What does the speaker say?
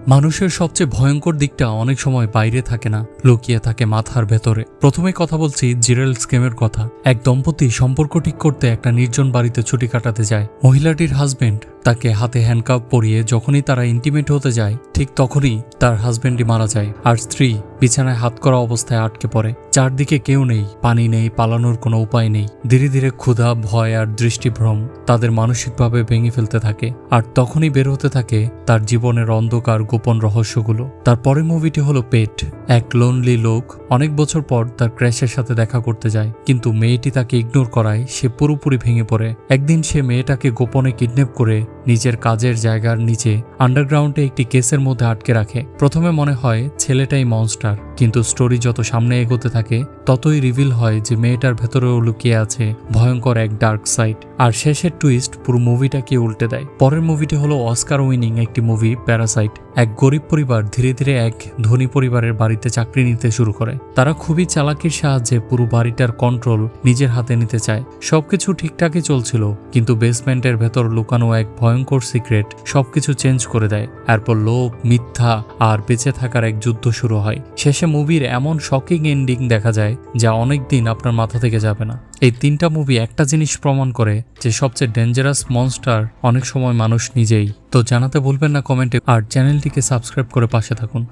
মানুষের সবচেয়ে ভয়ঙ্কর দিকটা অনেক সময় বাইরে থাকে না, লুকিয়ে থাকে মাথার ভেতরে। প্রথমে কথা বলছি জিরেল স্কেমের কথা। এক দম্পতি সম্পর্ক ঠিক করতে একটা নির্জন বাড়িতে ছুটি কাটাতে যায়। মহিলাটির হাজবেন্ড তাকে হাতে হ্যান্ডকাপ পরিয়ে যখনই তারা ইন্টিমেট হতে যায়, ঠিক তখনই তার হাজবেন্ডই মারা যায়, আর স্ত্রী বিছানায় হাত করা অবস্থায় আটকে পড়ে। চারদিকে কেউ নেই, পানি নেই, পালানোর কোনো উপায় নেই। ধীরে ধীরে ক্ষুধা, ভয় আর দৃষ্টিভ্রম তাদের মানসিকভাবে ভেঙে ফেলতে থাকে, আর তখনই বের হতে থাকে তার জীবনের অন্ধকার গোপন রহস্যগুলো। তার পরের মুভিটি হলো পেট। এক লোনলি লোক অনেক বছর পর তার ক্র্যাশের সাথে দেখা করতে যায়, কিন্তু মেয়েটি তাকে ইগনোর করায় সে পুরোপুরি ভেঙে পড়ে। একদিন সে মেয়েটাকে গোপনে কিডন্যাপ করে নিজের কাজের জায়গার নিচে আন্ডারগ্রাউন্ডে একটি কেসের মধ্যে আটকে রাখে। প্রথমে মনে হয় ছেলেটাই মনস্টার, কিন্তু স্টোরি যত সামনে এগোতে থাকে ততই রিভিল হয় যে মেয়েটার ভেতরেও লুকিয়ে আছে ভয়ঙ্কর এক ডার্ক সাইড। আর শেষের টুইস্ট পুরো মুভিটাকে উল্টে দেয়। পরের মুভিটি হলো অস্কার উইনিং একটি মুভি, প্যারাসাইট। এক গরিব পরিবার ধীরে ধীরে এক ধনী পরিবারের বাড়িতে চাকরি নিতে শুরু করে। তারা খুবই চালাকির সাহায্যে পুরো বাড়িটার কন্ট্রোল নিজের হাতে নিতে চায়। সবকিছু ঠিকঠাকই চলছিল, কিন্তু বেসমেন্টের ভেতর লুকানো এক ভয়ঙ্কর সিক্রেট সবকিছু চেঞ্জ করে দেয়। এরপর লোভ, মিথ্যা আর বেঁচে থাকার এক যুদ্ধ শুরু হয়। শেষে মুভির এমন শকিং এন্ডিং দেখা যায় যা অনেক দিন আপনার মাথা থেকে যাবে না। এই তিনটা মুভি একটা জিনিস প্রমাণ করে যে সবচেয়ে ডেঞ্জারাস মনস্টার অনেক সময় মানুষ নিজেই। তো জানাতে ভুলবেন না কমেন্টে, আর চ্যানেলটিকে সাবস্ক্রাইব করে পাশে থাকুন।